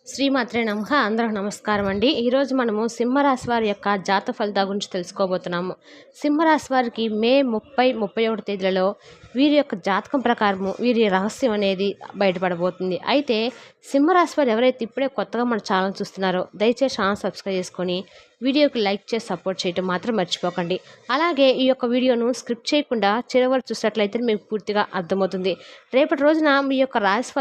శ్రీమాత్రే నమః. అందరికి నమస్కారం అండి. ఈరోజు మనము సింహరాశి వారి యొక్క జాతక ఫలితాల గురించి తెలుసుకోబోతున్నాము. సింహరాశి వారికి మే 30, 31 తేదీలలో వీరి యొక్క జాతకం ప్రకారము వీరి రహస్యం అనేది బయటపడబోతుంది. అయితే సింహరాశి వారు ఎవరైతే ఇప్పుడే కొత్తగా మన ఛానల్ చూస్తున్నారో దయచేసి ఛానల్ సబ్స్క్రైబ్ చేసుకొని వీడియోకి లైక్ చేసి సపోర్ట్ చేయడం మాత్రం మర్చిపోకండి. అలాగే ఈ యొక్క వీడియోను స్క్రిప్ట్ చేయకుండా చివరి చూసినట్లయితే మీకు పూర్తిగా అర్థమవుతుంది. రేపటి రోజున మీ యొక్క రాశి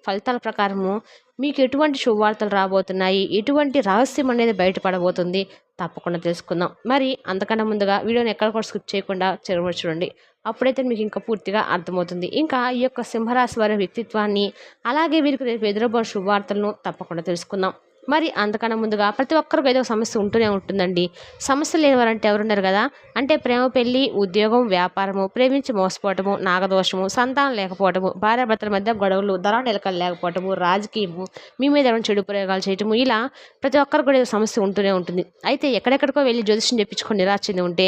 ఫలితాల ప్రకారము మీకు ఎటువంటి శుభవార్తలు రాబోతున్నాయి, ఎటువంటి రహస్యం అనేది బయటపడబోతుంది తప్పకుండా తెలుసుకుందాం. మరి అంతకన్నా ముందుగా వీడియోని ఎక్కడ కూడా స్కిప్ చేయకుండా చివరి చూడండి. అప్పుడైతే మీకు ఇంకా పూర్తిగా అర్థమవుతుంది. ఇంకా ఈ యొక్క సింహరాశి వారి వ్యక్తిత్వాన్ని అలాగే వీరికి రేపు ఎదురబోయే శుభవార్తలను తప్పకుండా తెలుసుకుందాం. మరి అంతకన్నా ముందుగా ప్రతి ఒక్కరికి ఏదో సమస్య ఉంటూనే ఉంటుందండి. సమస్య లేనివారంటే ఎవరున్నారు కదా. అంటే ప్రేమ, పెళ్లి, ఉద్యోగం, వ్యాపారము, ప్రేమించి మోసపోవటము, నాగదోషము, సంతానం లేకపోవటము, భార్యాభర్తల మధ్య గొడవలు, ధన నిలకలు లేకపోవటము, రాజకీయము, మీ మీద ఏమైనా చెడు ప్రయోగాలు చేయటము, ఇలా ప్రతి ఒక్కరికి కూడా ఏదో సమస్య ఉంటూనే ఉంటుంది. అయితే ఎక్కడెక్కడికో వెళ్ళి జ్యోతిష్యం చెప్పించుకొని నిరాశ చెంది ఉంటే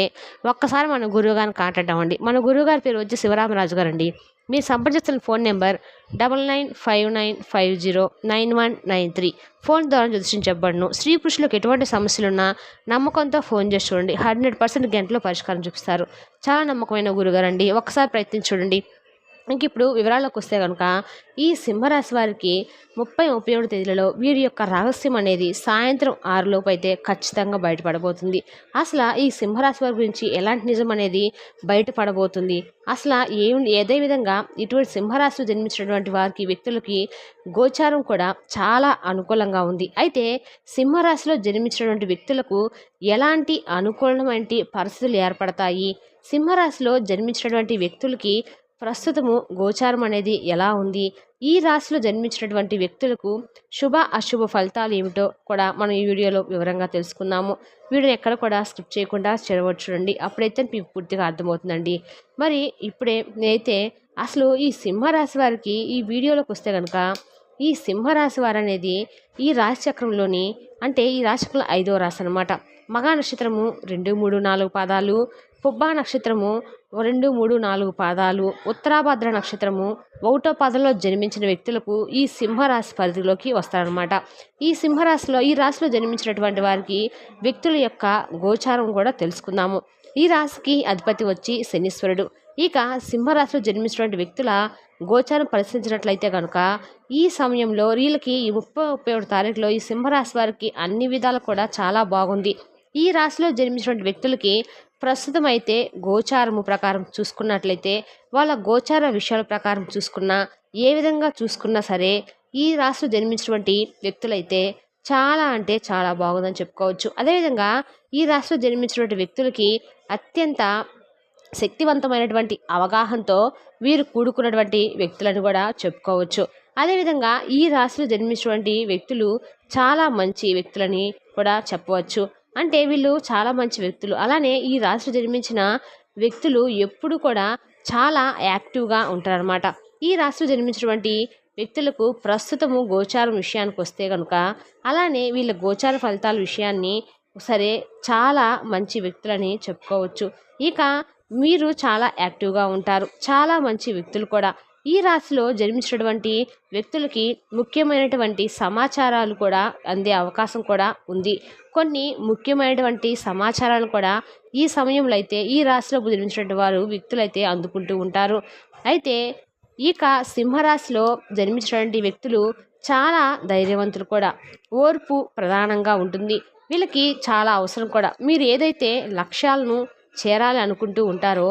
ఒక్కసారి మన గురువుగారిని కాంటాక్ట్ అవ్వండి. మన గురువుగారి పేరు వచ్చి శివరామరాజు గారు అండి. మీరు సంప్రదిస్తున్న ఫోన్ నెంబర్ 9959509193. ఫోన్ ద్వారా జ్యోతిష్యం చెప్పబడును. స్త్రీ పురుషులకు ఎటువంటి సమస్యలున్నా నమ్మకంతో ఫోన్ చేసి చూడండి. 100% గంటలో పరిష్కారం చూపిస్తారు. చాలా నమ్మకమైన గురుగారు అండి. ఒకసారి ప్రయత్నించి చూడండి. ఇంక ఇప్పుడు వివరాల్లోకి వస్తే కనుక ఈ సింహరాశి వారికి 30, 31 తేదీలలో వీరి యొక్క రహస్యం అనేది సాయంత్రం 6 లోపు అయితే ఖచ్చితంగా బయటపడబోతుంది. అసలు ఈ సింహరాశి వారి గురించి ఎలాంటి నిజం అనేది బయటపడబోతుంది, అసలు ఏదే విధంగా ఇటువంటి సింహరాశిలో జన్మించినటువంటి వారికి వ్యక్తులకి గోచారం కూడా చాలా అనుకూలంగా ఉంది. అయితే సింహరాశిలో జన్మించినటువంటి వ్యక్తులకు ఎలాంటి అనుకూలమైన పరిస్థితులు ఏర్పడతాయి, సింహరాశిలో జన్మించినటువంటి వ్యక్తులకి ప్రస్తుతము గోచారం అనేది ఎలా ఉంది, ఈ రాశిలో జన్మించినటువంటి వ్యక్తులకు శుభ అశుభ ఫలితాలు ఏమిటో కూడా మనం ఈ వీడియోలో వివరంగా తెలుసుకుందాము. వీడియోని ఎక్కడ కూడా స్కిప్ చేయకుండా చూడండి. అప్పుడైతే మీకు పూర్తిగా అర్థమవుతుందండి. మరి ఇప్పుడే నేనైతే అసలు ఈ సింహరాశి వారికి ఈ వీడియోలోకి వస్తే కనుక ఈ సింహరాశి వారు అనేది ఈ రాశి చక్రంలోని అంటే ఈ రాశి చక్రంలో 5వ రాశి అనమాట. మగా నక్షత్రము 2, 3, 4 పాదాలు, పుబ్బా నక్షత్రము 2, 3, 4 పాదాలు, ఉత్తరాభద్ర నక్షత్రము 1వ పాదంలో జన్మించిన వ్యక్తులకు ఈ సింహరాశి పరిధిలోకి వస్తారనమాట. ఈ సింహరాశిలో ఈ రాశిలో జన్మించినటువంటి వారికి వ్యక్తుల యొక్క గోచారం కూడా తెలుసుకుందాము. ఈ రాశికి అధిపతి వచ్చి శనీశ్వరుడు. ఇక సింహరాశిలో జన్మించినటువంటి వ్యక్తుల గోచారం పరిశీలించినట్లయితే కనుక ఈ సమయంలో వీళ్ళకి ఈ 30, 31 తారీఖులో ఈ సింహరాశి వారికి అన్ని విధాలు కూడా చాలా బాగుంది. ఈ రాశిలో జన్మించినటువంటి వ్యక్తులకి ప్రస్తుతం అయితే గోచారము ప్రకారం చూసుకున్నట్లయితే వాళ్ళ గోచార విషయాల ప్రకారం చూసుకున్నా ఏ విధంగా చూసుకున్నా సరే ఈ రాశిలో జన్మించినటువంటి వ్యక్తులైతే చాలా అంటే చాలా బాగుందని చెప్పుకోవచ్చు. అదేవిధంగా ఈ రాశిలో జన్మించినటువంటి వ్యక్తులకి అత్యంత శక్తివంతమైనటువంటి అవగాహనతో వీరు కూడుకున్నటువంటి వ్యక్తులను కూడా చెప్పుకోవచ్చు. అదేవిధంగా ఈ రాశిలో జన్మించినటువంటి వ్యక్తులు చాలా మంచి వ్యక్తులని కూడా చెప్పవచ్చు. అంటే వీళ్ళు చాలా మంచి వ్యక్తులు. అలానే ఈ రాశిలో జన్మించిన వ్యక్తులు ఎప్పుడు కూడా చాలా యాక్టివ్గా ఉంటారనమాట. ఈ రాశిలో జన్మించినటువంటి వ్యక్తులకు ప్రస్తుతము గోచారం విషయానికి వస్తే కనుక అలానే వీళ్ళ గోచార ఫలితాల విషయాన్ని సరే చాలా మంచి వ్యక్తులని చెప్పుకోవచ్చు. ఇక మీరు చాలా యాక్టివ్గా ఉంటారు, చాలా మంచి వ్యక్తులు కూడా. ఈ రాశిలో జన్మించినటువంటి వ్యక్తులకి ముఖ్యమైనటువంటి సమాచారాలు కూడా అందే అవకాశం కూడా ఉంది. కొన్ని ముఖ్యమైనటువంటి సమాచారాలు కూడా ఈ సమయంలో అయితే ఈ రాశిలో జన్మించినటువంటి వారు వ్యక్తులైతే అందుకుంటూ ఉంటారు. అయితే ఇక సింహరాశిలో జన్మించినటువంటి వ్యక్తులు చాలా ధైర్యవంతులు కూడా. ఓర్పు ప్రధానంగా ఉంటుంది. వీళ్ళకి చాలా అవసరం కూడా. మీరు ఏదైతే లక్ష్యాలను చేరాలి అనుకుంటూ ఉంటారో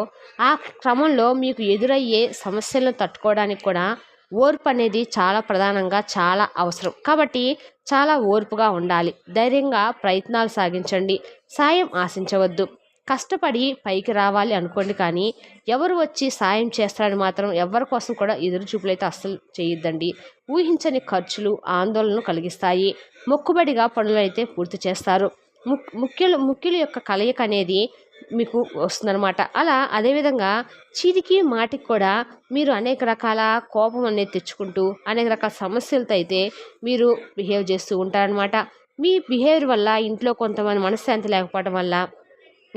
ఆ క్రమంలో మీకు ఎదురయ్యే సమస్యలను తట్టుకోవడానికి కూడా ఓర్పు అనేది చాలా ప్రధానంగా చాలా అవసరం. కాబట్టి చాలా ఓర్పుగా ఉండాలి. ధైర్యంగా ప్రయత్నాలు సాగించండి. సాయం ఆశించవద్దు. కష్టపడి పైకి రావాలి అనుకోండి, కానీ ఎవరు వచ్చి సాయం చేస్తారని మాత్రం ఎవరి కోసం కూడా ఎదురు చూపులైతే అస్సలు చేయొద్దండి. ఊహించని ఖర్చులు ఆందోళనను కలిగిస్తాయి. మొక్కుబడిగా పనులు అయితే పూర్తి చేస్తారు. ముఖ్యుల యొక్క కలయిక అనేది మీకు వస్తుందన్నమాట. అదేవిధంగా చీటికి మాటికి కూడా మీరు అనేక రకాల కోపం అనేది తెచ్చుకుంటూ అనేక రకాల సమస్యలతో అయితే మీరు బిహేవ్ చేస్తూ ఉంటారనమాట. మీ బిహేవియర్ వల్ల ఇంట్లో కొంతమంది మనశ్శాంతి లేకపోవడం వల్ల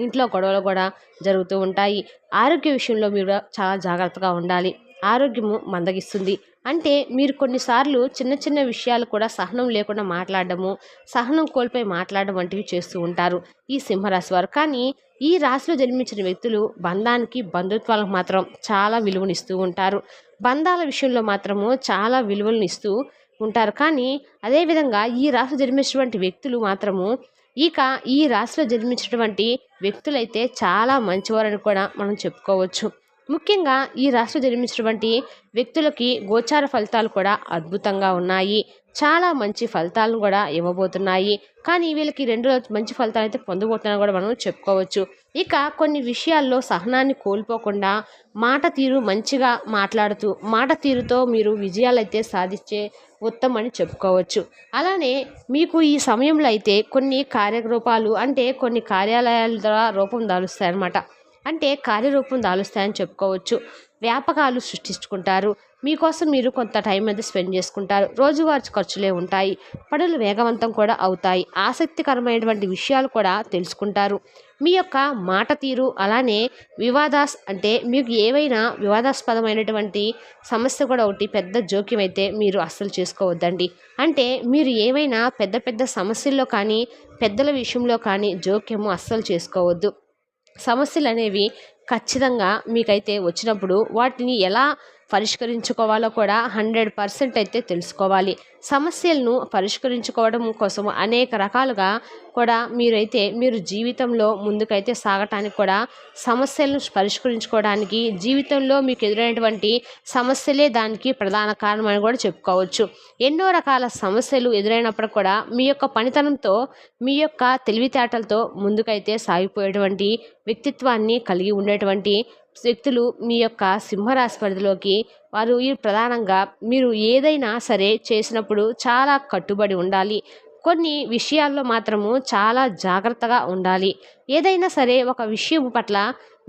ఇంట్లో గొడవలు కూడా జరుగుతూ ఉంటాయి. ఆరోగ్య విషయంలో మీరు చాలా జాగ్రత్తగా ఉండాలి. ఆరోగ్యము మందగిస్తుంది. అంటే మీరు కొన్నిసార్లు చిన్న చిన్న విషయాలు కూడా సహనం లేకుండా మాట్లాడడము, సహనం కోల్పోయి మాట్లాడడం వంటివి చేస్తూ ఉంటారు ఈ సింహరాశి వారు. కానీ ఈ రాశిలో జన్మించిన వ్యక్తులు బంధానికి, బంధుత్వాలకు మాత్రం చాలా విలువనిస్తూ ఉంటారు. బంధాల విషయంలో మాత్రము చాలా విలువలను ఇస్తూ ఉంటారు. కానీ అదేవిధంగా ఈ రాశిలో జన్మించినటువంటి వ్యక్తులు మాత్రము ఇక ఈ రాశిలో జన్మించినటువంటి వ్యక్తులైతే చాలా మంచివారని కూడా మనం చెప్పుకోవచ్చు. ముఖ్యంగా ఈ రాశిలో జన్మించినటువంటి వ్యక్తులకి గోచార ఫలితాలు కూడా అద్భుతంగా ఉన్నాయి. చాలా మంచి ఫలితాలను కూడా ఇవ్వబోతున్నాయి. కానీ వీళ్ళకి 2 రోజులు మంచి ఫలితాలు అయితే పొందబోతున్నారని కూడా మనం చెప్పుకోవచ్చు. ఇక కొన్ని విషయాల్లో సహనాన్ని కోల్పోకుండా మాట తీరు మంచిగా మాట్లాడుతూ మాట తీరుతో మీరు విజయాలైతే సాధించే ఉత్తమని చెప్పుకోవచ్చు. అలానే మీకు ఈ సమయంలో అయితే కొన్ని కార్యరూపాలు అంటే కొన్ని కార్యాలయాల ద్వారా రూపం దాలుస్తాయన్నమాట. అంటే కార్యరూపం దాలుస్తాయని చెప్పుకోవచ్చు. వ్యాపకాలు సృష్టించుకుంటారు. మీకోసం మీరు కొంత టైం అయితే స్పెండ్ చేసుకుంటారు. రోజువారీ ఖర్చులే ఉంటాయి. పనులు వేగవంతం కూడా అవుతాయి. ఆసక్తికరమైనటువంటి విషయాలు కూడా తెలుసుకుంటారు. మీ యొక్క మాట తీరు అలానే అంటే మీకు ఏవైనా వివాదాస్పదమైనటువంటి సమస్య కూడా ఒకటి పెద్ద జోక్యం అయితే మీరు అస్సలు చేసుకోవద్దండి. అంటే మీరు ఏవైనా పెద్ద పెద్ద సమస్యల్లో కానీ పెద్దల విషయంలో కానీ జోక్యము అస్సలు చేసుకోవద్దు. సమస్యలు అనేవి ఖచ్చితంగా మీకైతే వచ్చినప్పుడు వాటిని ఎలా పరిష్కరించుకోవాలో కూడా 100% అయితే తెలుసుకోవాలి. సమస్యలను పరిష్కరించుకోవడం కోసం అనేక రకాలుగా కూడా మీరు జీవితంలో ముందుకైతే సాగటానికి కూడా సమస్యలను పరిష్కరించుకోవడానికి జీవితంలో మీకు ఎదురైనటువంటి సమస్యలే దానికి ప్రధాన కారణమని కూడా చెప్పుకోవచ్చు. ఎన్నో రకాల సమస్యలు ఎదురైనప్పుడు కూడా మీ యొక్క పనితనంతో మీ యొక్క తెలివితేటలతో ముందుకైతే సాగిపోయేటువంటి వ్యక్తిత్వాన్ని కలిగి ఉండేటువంటి వ్యక్తులు మీ యొక్క సింహరాశి పరిధిలోకి వారు ఈ ప్రధానంగా మీరు ఏదైనా సరే చేసినప్పుడు చాలా కట్టుబడి ఉండాలి. కొన్ని విషయాల్లో మాత్రము చాలా జాగ్రత్తగా ఉండాలి. ఏదైనా సరే ఒక విషయం పట్ల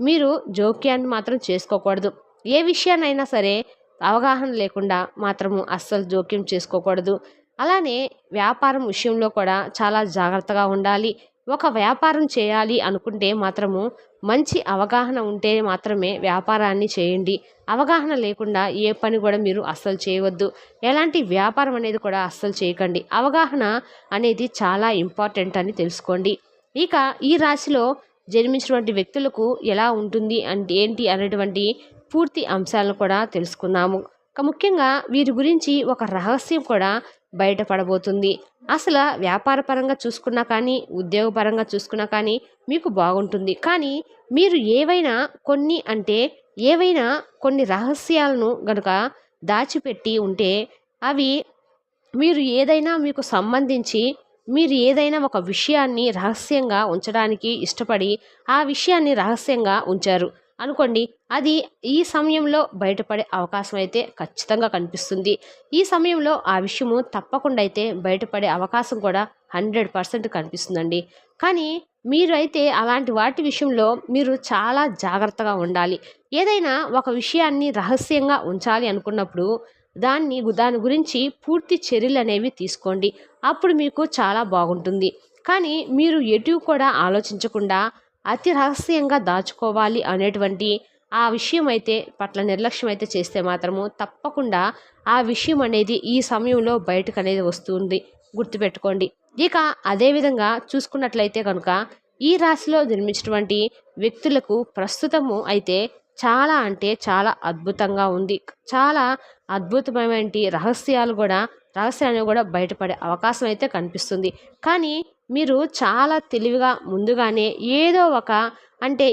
మీరు జోక్యాన్ని మాత్రం చేసుకోకూడదు. ఏ విషయాన్నైనా సరే అవగాహన లేకుండా మాత్రము అస్సలు జోక్యం చేసుకోకూడదు. అలానే వ్యాపారం విషయంలో కూడా చాలా జాగ్రత్తగా ఉండాలి. ఒక వ్యాపారం చేయాలి అనుకుంటే మాత్రము మంచి అవగాహన ఉంటే మాత్రమే వ్యాపారాన్ని చేయండి. అవగాహన లేకుండా ఏ పని కూడా మీరు అస్సలు చేయవద్దు. ఎలాంటి వ్యాపారం అనేది కూడా అస్సలు చేయకండి. అవగాహన అనేది చాలా ఇంపార్టెంట్ అని తెలుసుకోండి. ఇక ఈ రాశిలో జన్మించినటువంటి వ్యక్తులకు ఎలా ఉంటుంది అంటే ఏంటి అనేటువంటి పూర్తి అంశాలను కూడా తెలుసుకున్నాము. ముఖ్యంగా వీరి గురించి ఒక రహస్యం కూడా బయటపడబోతుంది. అసలు వ్యాపారపరంగా చూసుకున్నా కానీ ఉద్యోగపరంగా చూసుకున్నా కానీ మీకు బాగుంటుంది. కానీ మీరు ఏవైనా కొన్ని రహస్యాలను గనుక దాచిపెట్టి ఉంటే అవి మీరు ఏదైనా ఒక విషయాన్ని రహస్యంగా ఉంచడానికి ఇష్టపడి ఆ విషయాన్ని రహస్యంగా ఉంచారు అనుకోండి, అది ఈ సమయంలో బయటపడే అవకాశం అయితే ఖచ్చితంగా కనిపిస్తుంది. ఈ సమయంలో ఆ విషయము తప్పకుండా అయితే బయటపడే అవకాశం కూడా 100% కనిపిస్తుందండి. కానీ మీరు అయితే అలాంటి వాటి విషయంలో మీరు చాలా జాగ్రత్తగా ఉండాలి. ఏదైనా ఒక విషయాన్ని రహస్యంగా ఉంచాలి అనుకున్నప్పుడు దాని గురించి పూర్తి చర్యలు అనేవి తీసుకోండి. అప్పుడు మీకు చాలా బాగుంటుంది. కానీ మీరు ఎటు కూడా ఆలోచించకుండా అతి రహస్యంగా దాచుకోవాలి అనేటువంటి ఆ విషయం అయితే పట్ల నిర్లక్ష్యం అయితే చేస్తే మాత్రము తప్పకుండా ఆ విషయం అనేది ఈ సమయంలో బయటకు అనేది వస్తుంది. గుర్తుపెట్టుకోండి. ఇక అదేవిధంగా చూసుకున్నట్లయితే కనుక ఈ రాశిలో జన్మించినటువంటి వ్యక్తులకు ప్రస్తుతము అయితే చాలా అంటే చాలా అద్భుతంగా ఉంది. చాలా అద్భుతమైన రహస్యాలు కూడా బయటపడే అవకాశం అయితే కనిపిస్తుంది. కానీ మీరు చాలా తెలివిగా ముందుగానే ఏదో ఒక అంటే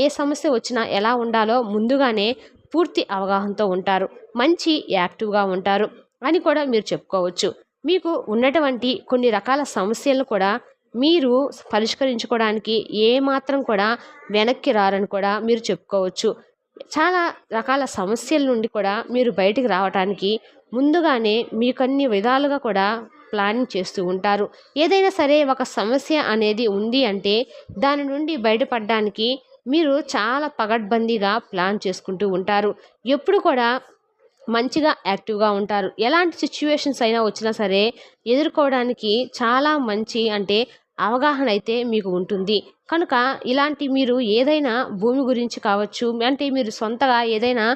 ఏ సమస్య వచ్చినా ఎలా ఉండాలో ముందుగానే పూర్తి అవగాహనతో ఉంటారు. మంచి యాక్టివ్గా ఉంటారు అని కూడా మీరు చెప్పుకోవచ్చు. మీకు ఉన్నటువంటి కొన్ని రకాల సమస్యలను కూడా మీరు పరిష్కరించుకోవడానికి ఏమాత్రం కూడా వెనక్కి రారని కూడా మీరు చెప్పుకోవచ్చు. చాలా రకాల సమస్యల నుండి కూడా మీరు బయటికి రావటానికి ముందుగానే మీకన్ని విధాలుగా కూడా ప్లానింగ్ చేస్తూ ఉంటారు. ఏదైనా సరే ఒక సమస్య అనేది ఉంది అంటే దాని నుండి బయటపడడానికి మీరు చాలా పగడ్బందీగా ప్లాన్ చేసుకుంటూ ఉంటారు. ఎప్పుడు కూడా మంచిగా యాక్టివ్గా ఉంటారు. ఎలాంటి సిచ్యువేషన్స్ అయినా వచ్చినా సరే ఎదుర్కోవడానికి చాలా మంచి అవగాహన అయితే మీకు ఉంటుంది. కనుక ఇలాంటి మీరు ఏదైనా భూమి గురించి కావచ్చు, అంటే మీరు సొంతగా ఏదైనా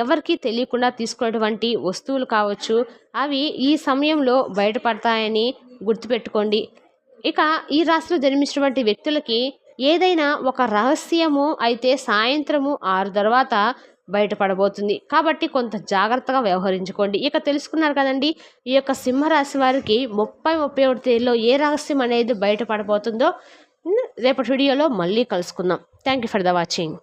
ఎవరికీ తెలియకుండా తీసుకున్నటువంటి వస్తువులు కావచ్చు, అవి ఈ సమయంలో బయటపడతాయని గుర్తుపెట్టుకోండి. ఇక ఈ రాశిలో జన్మించినటువంటి వ్యక్తులకి ఏదైనా ఒక రహస్యము అయితే సాయంత్రము 6 తర్వాత బయటపడబోతుంది. కాబట్టి కొంత జాగ్రత్తగా వ్యవహరించుకోండి. ఇక తెలుసుకున్నారు కదండి, ఈ యొక్క సింహరాశి వారికి 30-31 తేదీలో ఏ రహస్యం అనేది బయటపడబోతుందో రేపటి వీడియోలో మళ్ళీ కలుసుకుందాం. Thank you for the watching.